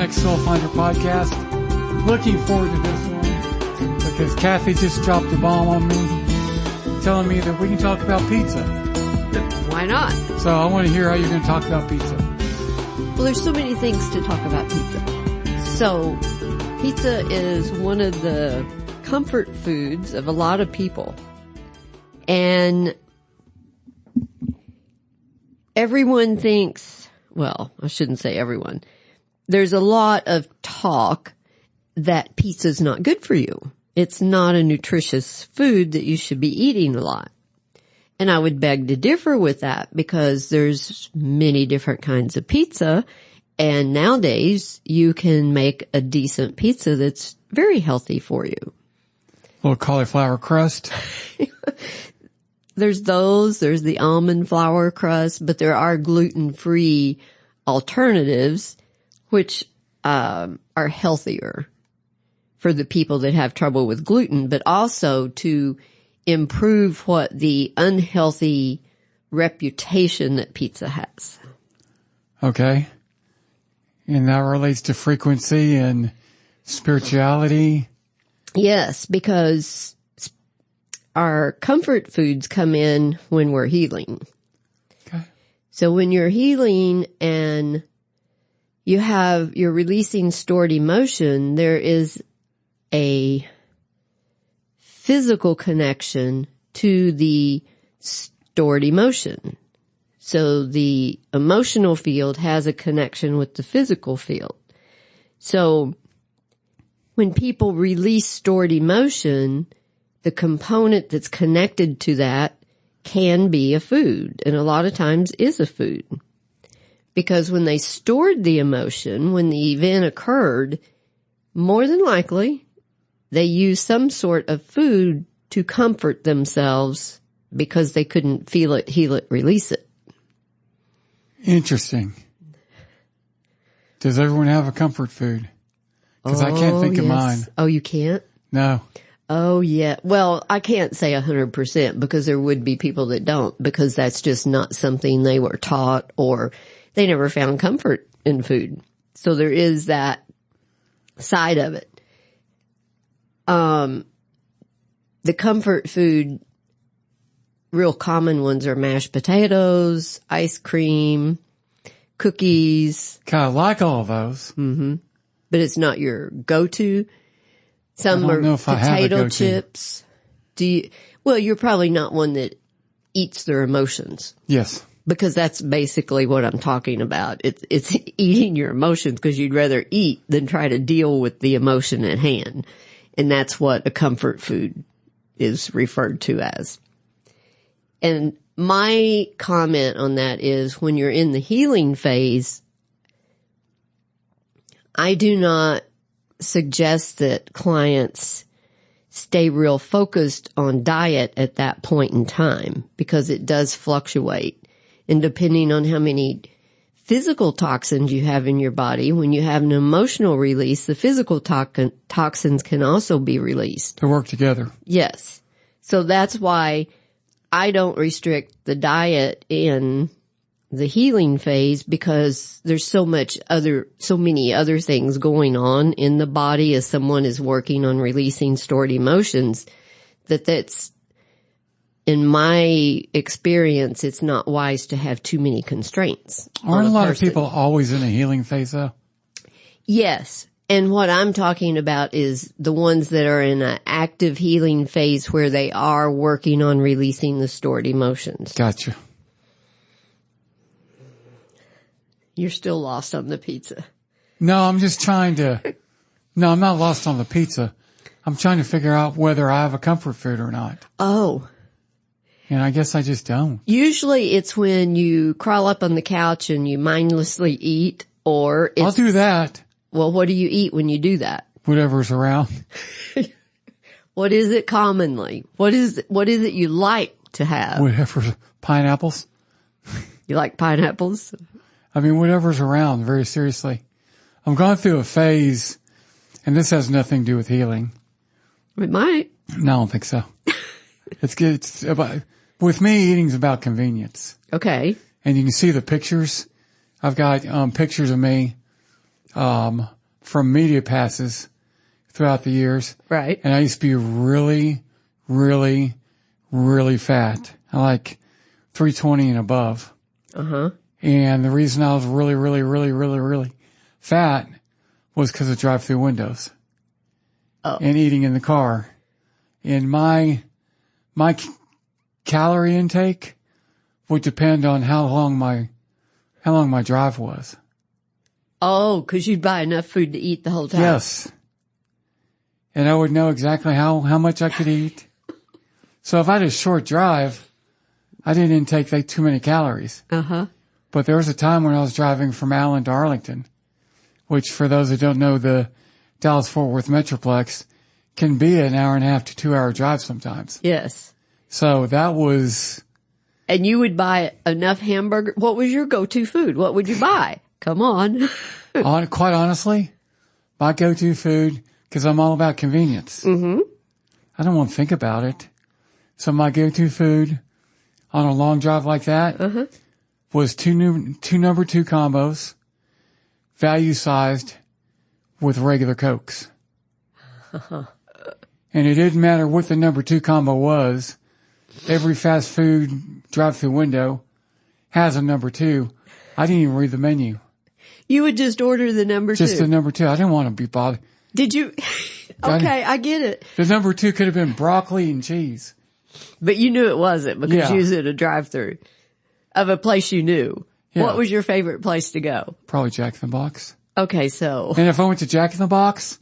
next Soul Finder podcast. Looking forward to this one because Kathy just dropped a bomb on me telling me that we can talk about pizza. Why not? So I want to hear how you're going to talk about pizza. Well, there's so many things to talk about pizza. So pizza is one of the comfort foods of a lot of people. And everyone thinks, well, I shouldn't say everyone. There's a lot of talk that pizza's not good for you. It's not a nutritious food that you should be eating a lot. And I would beg to differ with that because there's many different kinds of pizza. And nowadays you can make a decent pizza that's very healthy for you. A little cauliflower crust. There's the almond flour crust, but there are gluten-free alternatives, which are healthier for the people that have trouble with gluten, but also to improve what the unhealthy reputation that pizza has. Okay. And that relates to frequency and spirituality. Yes, because our comfort foods come in when we're healing. Okay. So when you're healing and you're releasing stored emotion, there is a physical connection to the stored emotion. So the emotional field has a connection with the physical field. So when people release stored emotion, the component that's connected to that can be a food, and a lot of times is a food. Because when they stored the emotion, when the event occurred, more than likely, they used some sort of food to comfort themselves because they couldn't feel it, heal it, release it. Interesting. Does everyone have a comfort food? Because I can't think of mine. Oh, you can't? No. Oh, yeah. Well, I can't say 100% because there would be people that don't, because that's just not something they were taught, or they never found comfort in food. So there is that side of it. The comfort food, real common ones are mashed potatoes, ice cream, cookies. Kind of like all of those. Mm-hmm. But it's not your go-to. Some are potato chips. Well, you're probably not one that eats their emotions. Yes. Because that's basically what I'm talking about. It's eating your emotions because you'd rather eat than try to deal with the emotion at hand. And that's what a comfort food is referred to as. And my comment on that is when you're in the healing phase, I do not suggest that clients stay real focused on diet at that point in time because it does fluctuate. And depending on how many physical toxins you have in your body, when you have an emotional release, the physical toxins can also be released. They work together. Yes. So that's why I don't restrict the diet in the healing phase, because there's so many other things going on in the body as someone is working on releasing stored emotions, that's, in my experience, it's not wise to have too many constraints. Aren't a lot of people always in a healing phase though? Yes. And what I'm talking about is the ones that are in an active healing phase where they are working on releasing the stored emotions. Gotcha. You're still lost on the pizza. No, I'm not lost on the pizza. I'm trying to figure out whether I have a comfort food or not. Oh. And I guess I just don't. Usually it's when you crawl up on the couch and you mindlessly eat, or I'll do that. Well, what do you eat when you do that? Whatever's around. What is it commonly? What is it you like to have? Whatever. Pineapples. You like pineapples? I mean, whatever's around, very seriously. I'm going through a phase, and this has nothing to do with healing. It might. No, I don't think so. It's about, with me, eating's about convenience. Okay. And you can see the pictures. I've got, pictures of me, from media passes throughout the years. Right. And I used to be really, really, really fat. I like 320 and above. Uh-huh. And the reason I was really, really, really, really, really fat was because of drive-through windows. Oh. And eating in the car. And my calorie intake would depend on how long my drive was. Oh, 'cause you'd buy enough food to eat the whole time. Yes. And I would know exactly how much I could eat. So if I had a short drive, I didn't intake like too many calories. Uh-huh. But there was a time when I was driving from Allen to Arlington, which for those who don't know, the Dallas-Fort Worth Metroplex can be an hour and a half to 2 hour drive sometimes. Yes. So that was... And you would buy enough hamburger. What was your go-to food? What would you buy? Come on. Quite honestly, my go-to food, because I'm all about convenience. Mm-hmm. I don't want to think about it. So my go-to food on a long drive like that was two number 2 combos, value sized with regular Cokes. And it didn't matter what the number 2 combo was. Every fast food drive-through window has a number 2. I didn't even read the menu. You would just order the number 2. Just the number 2. I didn't want to be bothered. Did you? Okay, I get it. The number 2 could have been broccoli and cheese. But you knew it wasn't because you was at a drive-through of a place you knew. Yeah. What was your favorite place to go? Probably Jack in the Box. Okay, so. And if I went to Jack in the Box,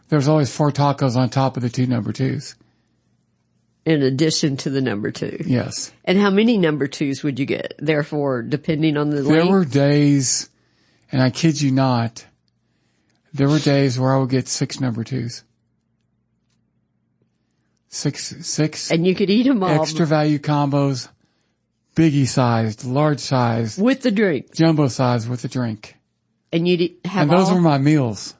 there's always 4 tacos on top of the 2 number 2s. In addition to the number 2. Yes. And how many number 2s would you get? Therefore, depending on the There length? were days, and I kid you not, there were days where I would get 6 number 2s. Six. And you could eat them all. Extra value combos, biggie sized, large sized. With the drink. Jumbo sized with a drink. And you'd have And those were my meals.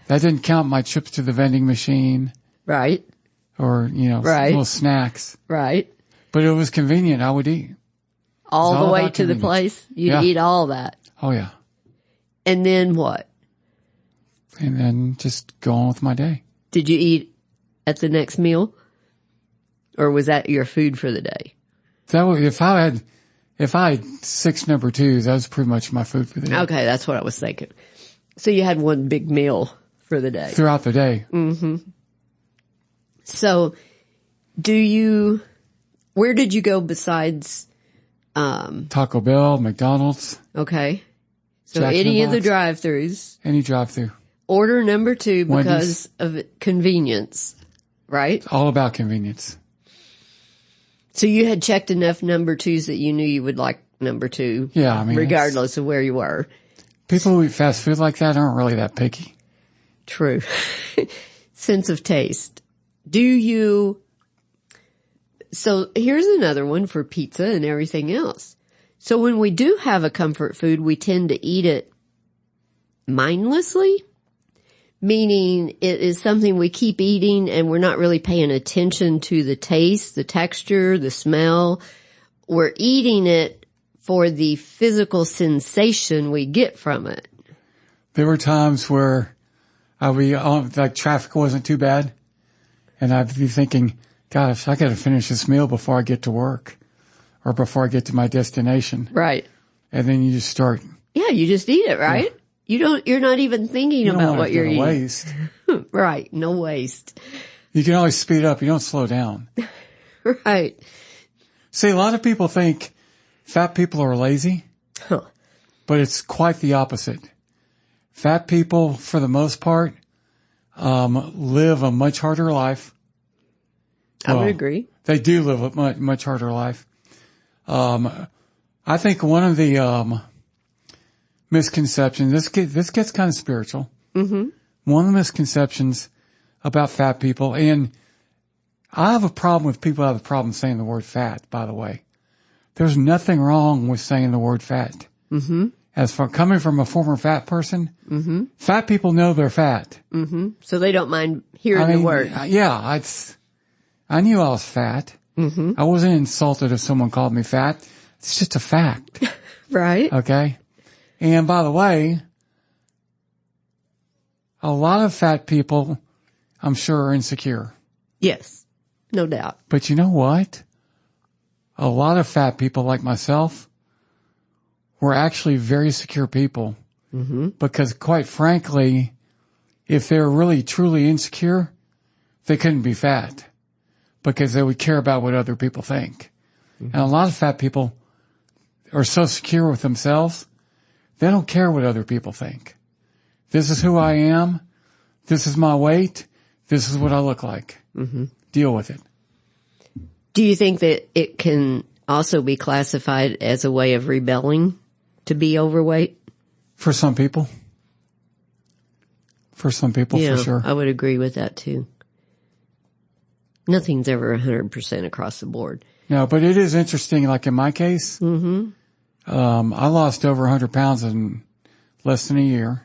That didn't count my trips to the vending machine. Right. Or, little snacks. Right. But it was convenient. I would eat. All the way to the place. You'd eat all that. Oh yeah. And then what? And then just go on with my day. Did you eat at the next meal? Or was that your food for the day? That was, if I had 6 number 2s, that was pretty much my food for the day. Okay, that's what I was thinking. So you had one big meal for the day. Throughout the day. Mm-hmm. So where did you go besides, Taco Bell, McDonald's. Okay. So Jack in any the of the Box. drive-thrus. Any drive-through. Order number 2 because Wendy's. of convenience, right? All about convenience. So you had checked enough number 2s that you knew you would like number 2. Yeah, I mean, regardless of where you were. People who eat fast food like that aren't really that picky. True. Sense of taste. So here's another one for pizza and everything else. So when we do have a comfort food, we tend to eat it mindlessly, meaning it is something we keep eating and we're not really paying attention to the taste, the texture, the smell. We're eating it for the physical sensation we get from it. There were times where traffic wasn't too bad, and I'd be thinking, gosh, I gotta finish this meal before I get to work or before I get to my destination. Right. And then you just start. Yeah, you just eat it, right? Yeah. You're not even thinking about what you're eating. Waste. Right. No waste. You can always speed up. You don't slow down. Right. See, a lot of people think fat people are lazy, but it's quite the opposite. Fat people, for the most part, live a much harder life. I would agree. They do live a much harder life. I think one of the misconceptions, this gets kind of spiritual. Mm-hmm. One of the misconceptions about fat people, and I have a problem with people who have a problem saying the word fat, by the way. There's nothing wrong with saying the word fat. Mm-hmm. As for coming from a former fat person, fat people know they're fat. Mm-hmm. So they don't mind hearing the word. Yeah, I knew I was fat. Mm-hmm. I wasn't insulted if someone called me fat. It's just a fact. Right. Okay. And by the way, a lot of fat people, I'm sure, are insecure. Yes, no doubt. But you know what? A lot of fat people like myself were actually very secure people. Mm-hmm. Because quite frankly, if they're really truly insecure, they couldn't be fat because they would care about what other people think. Mm-hmm. And a lot of fat people are so secure with themselves, they don't care what other people think. This is who I am. This is my weight. This is what I look like. Mm-hmm. Deal with it. Do you think that it can also be classified as a way of rebelling to be overweight? For some people. For some people, yeah, for sure. I would agree with that too. Nothing's ever 100% across the board. No, but it is interesting, like in my case, I lost over 100 pounds in less than a year.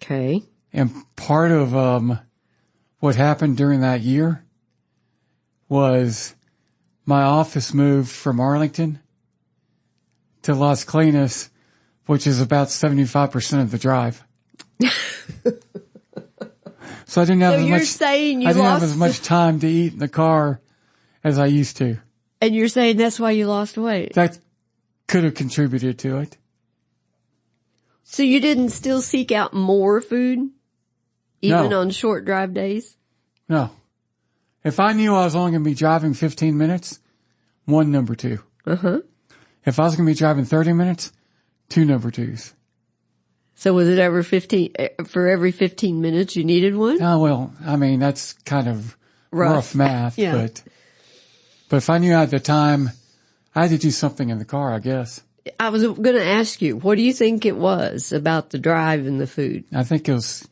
Okay. And part of what happened during that year was my office moved from Arlington to Las Colinas, which is about 75% of the drive. So I didn't have as much time to eat in the car as I used to. And you're saying that's why you lost weight? That could have contributed to it. So you didn't still seek out more food? Even on short drive days? No. If I knew I was only going to be driving 15 minutes, one number two. Uh-huh. If I was going to be driving 30 minutes, two number twos. So was it ever for every 15 minutes you needed one? Oh, well, I mean, that's kind of rough math, yeah. But if I knew I had the time, I had to do something in the car, I guess. I was going to ask you, what do you think it was about the drive and the food? I think it was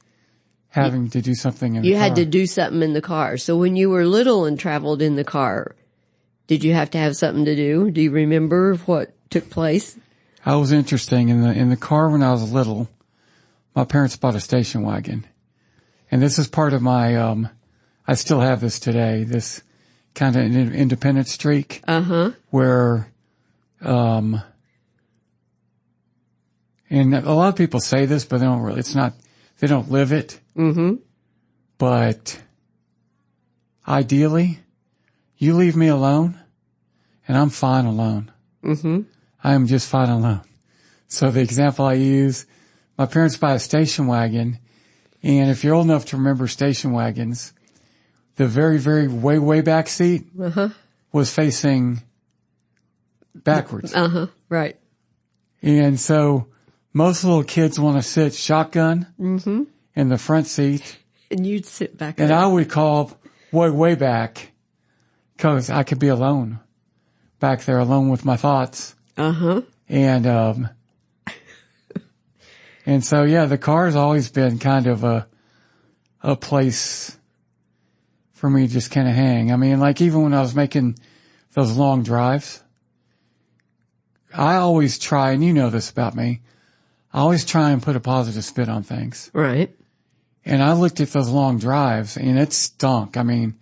having to do something in the car. You had to do something in the car. So when you were little and traveled in the car, did you have to have something to do? Do you remember what took place? I was interesting. In the car when I was little, my parents bought a station wagon. And this is part of my, I still have this today, this kind of independent streak. Uh-huh. Where, and a lot of people say this, but they don't really, they don't live it. Mm-hmm. But ideally, you leave me alone and I'm fine alone. Mm-hmm. I am just fine alone. So the example I use, my parents buy a station wagon, and if you're old enough to remember station wagons, the very, very way back seat was facing backwards. Uh-huh, right. And so most little kids want to sit shotgun in the front seat. And you'd sit back there. And there. I would call way back because I could be alone back there, alone with my thoughts. Uh-huh. And so, yeah, the car's always been kind of a place for me to just kind of hang. I mean, like even when I was making those long drives, I always try, and you know this about me, I always try and put a positive spin on things. Right. And I looked at those long drives and it stunk. I mean,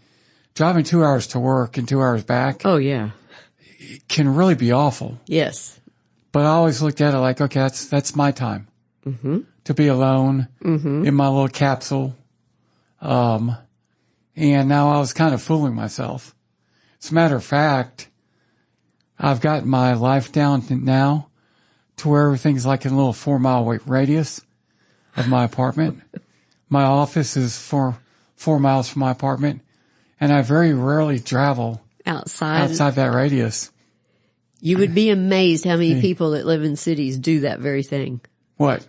driving 2 hours to work and 2 hours back. Oh, yeah. It can really be awful. Yes. But I always looked at it like, okay, that's my time. Mm-hmm. To be alone in my little capsule. And now I was kind of fooling myself. As a matter of fact, I've got my life down now to where everything's like in a little 4 mile radius of my apartment. My office is 4 miles from my apartment, and I very rarely travel outside that radius. You would be amazed how many people that live in cities do that very thing. What?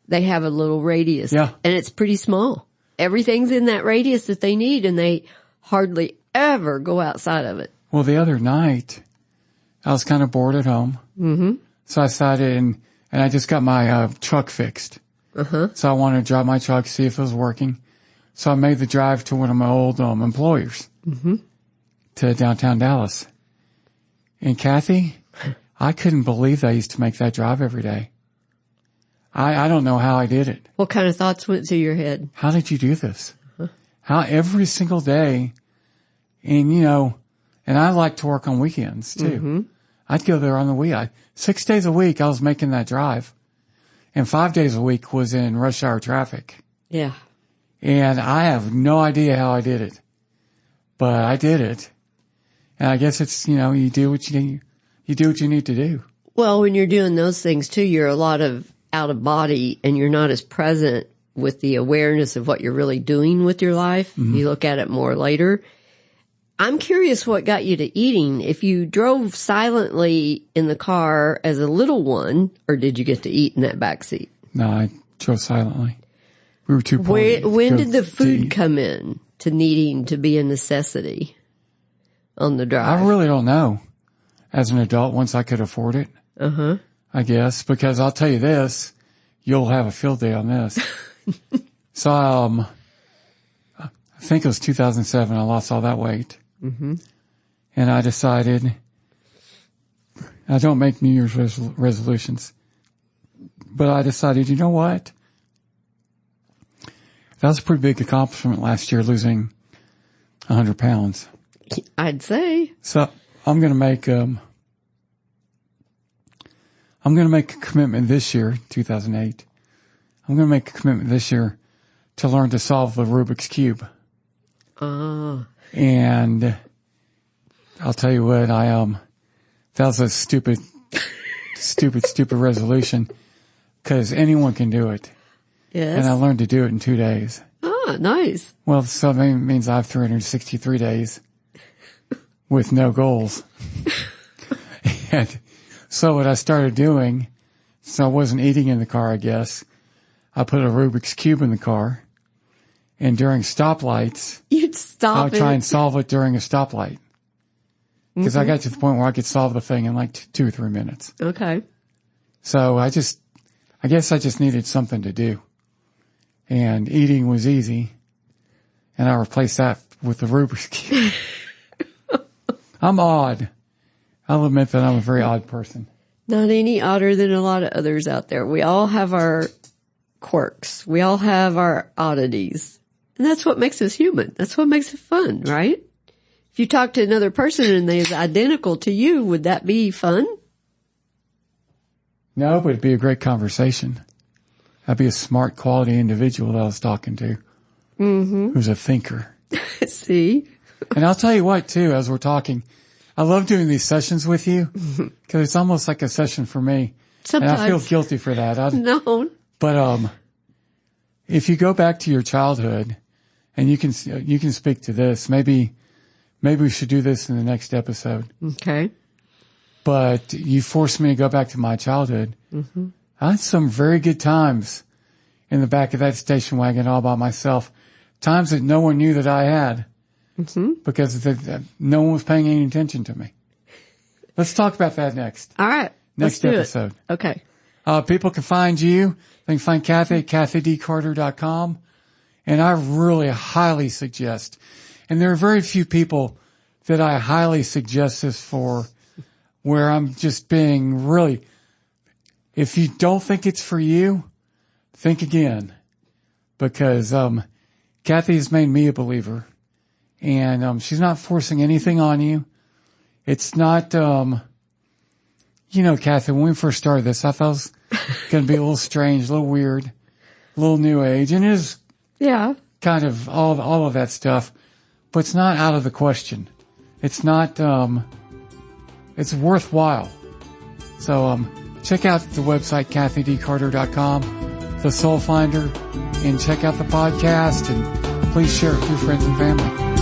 They have a little radius. Yeah. And it's pretty small. Everything's in that radius that they need, and they hardly ever go outside of it. Well, the other night, I was kind of bored at home. Mm-hmm. So I decided, and I just got my truck fixed. Uh-huh. So I wanted to drive my truck, see if it was working. So I made the drive to one of my old employers to downtown Dallas. And Kathy, I couldn't believe I used to make that drive every day. I don't know how I did it. What kind of thoughts went through your head? How did you do this? Uh-huh. How every single day, and and I like to work on weekends too. Mm-hmm. I'd go there on the weekend. 6 days a week I was making that drive. And 5 days a week was in rush hour traffic. Yeah. And I have no idea how I did it, but I did it. And I guess it's, you do what you need to do. Well, when you're doing those things too, you're a lot of out of body and you're not as present with the awareness of what you're really doing with your life. Mm-hmm. You look at it more later. I'm curious what got you to eating. If you drove silently in the car as a little one, or did you get to eat in that back seat? No, I drove silently. We were too poor. When did the food come in to needing to be a necessity on the drive? I really don't know. As an adult, once I could afford it, I guess, because I'll tell you this, you'll have a field day on this. So, I think it was 2007. I lost all that weight. Mm-hmm. And I decided I don't make New Year's resolutions, but I decided, you know what? That was a pretty big accomplishment last year, losing 100 pounds. I'd say. So I'm going to make a commitment this year, 2008. I'm going to make a commitment this year to learn to solve the Rubik's Cube. And I'll tell you what, that was a stupid resolution, because anyone can do it. Yes. And I learned to do it in 2 days. Ah, nice. Well, so that means I have 363 days with no goals. And so what I started doing, so I wasn't eating in the car, I guess, I put a Rubik's Cube in the car, and during stoplights, you'd stop I would try and solve it during a stoplight. Because I got to the point where I could solve the thing in like 2 or 3 minutes. Okay. So I guess I just needed something to do. And eating was easy. And I replaced that with the Rubik's Cube. I'm odd. I'll admit that I'm a very odd person. Not any odder than a lot of others out there. We all have our quirks. We all have our oddities. And that's what makes us human. That's what makes it fun, right? If you talk to another person and they're identical to you, would that be fun? No, but it'd be a great conversation. I'd be a smart, quality individual that I was talking to, who's a thinker. See? And I'll tell you what, too, as we're talking, I love doing these sessions with you, because it's almost like a session for me. Sometimes. And I feel guilty for that. No. But if you go back to your childhood, and you can speak to this, maybe we should do this in the next episode. Okay. But you forced me to go back to my childhood. Mm-hmm. I had some very good times in the back of that station wagon all by myself. Times that no one knew that I had. Mm-hmm. Because no one was paying any attention to me. Let's talk about that next. All right. Next episode. Okay. People can find you. They can find Kathy at kathydcarter.com. And I really highly suggest, and there are very few people that I highly suggest this for, where I'm just being really, if you don't think it's for you, think again. Because Kathy has made me a believer. And she's not forcing anything on you. It's not, Kathy, when we first started this, I thought it was going to be a little strange, a little weird, a little new age. And it is kind of all of that stuff. But it's not out of the question. It's not, it's worthwhile. So check out the website, kathydcarter.com, the Soul Finder, and check out the podcast, and please share it with your friends and family.